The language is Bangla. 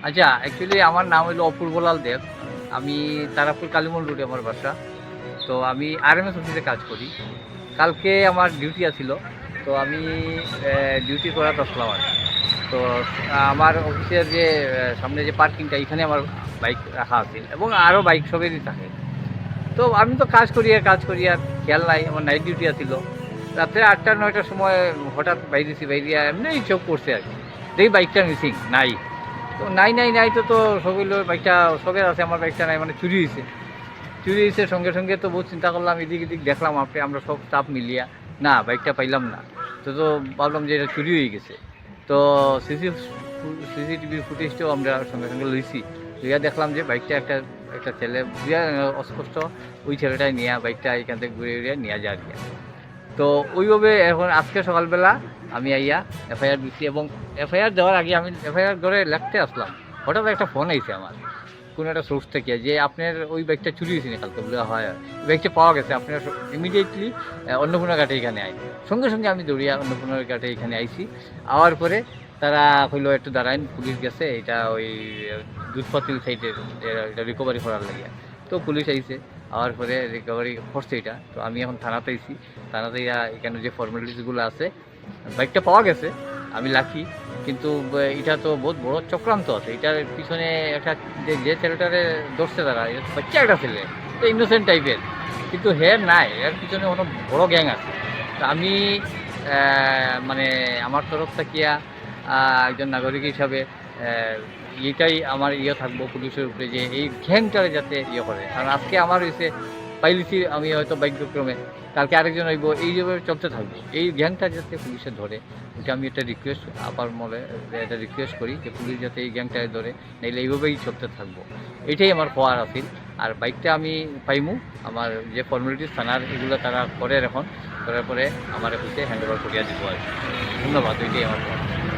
আচ্ছা, অ্যাকচুয়ালি আমার নাম হলো অপূর্বলাল দেব। আমি তারাপুর কালীমন রোডে আমার বাসা। তো আমি আরএমএস অফিসে কাজ করি। কালকে আমার ডিউটি আছিল, তো আমি ডিউটি করাতে আসলাম আর কি। তো আমার অফিসের যে সামনে যে পার্কিংটা, এখানে আমার বাইক রাখা আছে এবং আরও বাইক সবেরই থাকে। তো আমি তো কাজ করি আর খেয়াল নাই, আমার নাইট ডিউটি আছিল। রাত্রে 8টা-9টার সময় হঠাৎ বাইরিয়া এমনি চোখ পড়ছে আর কি, দেখি বাইকটা মিসিং নাই। তো নাই তো সবগুলো বাইকটা সবের আছে, আমার বাইকটা নাই, মানে চুরি হয়েছে সঙ্গে তো বহুত চিন্তা করলাম, এদিক এদিক দেখলাম, আমরা সব স্টাফ মিলিয়া না বাইকটা পাইলাম না। তো ভাবলাম যে এটা চুরি হয়ে গেছে। তো সিসিটিভি ফুটেজটাও আমরা সঙ্গে লইছি। লইয়া দেখলাম যে বাইকটা একটা ছেলে অস্পষ্ট, ওই ছেলেটাই নিয়ে বাইকটা এখান থেকে ঘুরে নিয়ে যায় আর কি। তো ওইভাবে এখন আজকে সকালবেলা আমি আইয়া এফআইআর দিচ্ছি, এবং এফআইআর দেওয়ার আগে আমি এফআইআর ধরে লিখতে আসলাম, হঠাৎ একটা ফোন আইছে আমার কোনো একটা সোর্স থেকে, যে আপনার ওই বাইকটা চুরি হয়েছে না কালকে। বলে হয়, বাইকটা পাওয়া গেছে, আপনার ইমিডিয়েটলি অন্নপূর্ণা ঘাটে এখানে আই। সঙ্গে আমি দৌড়িয়া অন্নপূর্ণা ঘাটে এখানে আইছি। আওয়ার পরে তারা হইলো একটু দাঁড়াইন, পুলিশ গেছে, এটা ওই দুধপাতিল সাইডের এটা রিকভারি করার লাগিয়া। তো পুলিশ আইছে, আওয়ার পরে রিকভারি করছে এটা। তো আমি এখন থানাতে আইছি, থানাতে এখানে যে ফর্মালিটিসগুলো আছে, বাইকটা পাওয়া গেছে, আমি লাকি। কিন্তু এটা তো বহুত বড় চক্রান্ত আছে, এটার পিছনে একটা যে ছেলেটারে ধরছে তারা, বাচ্চা একটা ছেলে, ইনোসেন্ট টাইপের, কিন্তু নাই, এর পিছনে অনেক বড় গ্যাং আছে। তো আমি মানে আমার তরফ থাকিয়া একজন নাগরিক হিসাবে এটাই আমার থাকবো পুলিশের উপরে, যে এই গ্যাংটারে যাতে করে। কারণ আজকে আমার হয়েছে পাইলিছি, আমি হয়তো ভাগ্যক্রমে, কালকে আরেকজন হইব, এইভাবে চলতে থাকবো। এই গ্যাংটা যাতে পুলিশে ধরে, এটা আমি একটা রিকোয়েস্ট আপার মলে এটা রিকোয়েস্ট করি, যে পুলিশ যাতে এই গ্যাংটাকে ধরে, নাইলে এইভাবেই চলতে থাকবো। এটাই আমার পাওয়ার আছিল। আর বাইকটা আমি পাইমু, আমার যে ফর্মালিটিস থানার এগুলো তারা করে, এখন করার পরে আমার অফিসে হ্যান্ড ওভার করিয়া দিব আর কি। ধন্যবাদ, এটাই আমার পাওয়ার।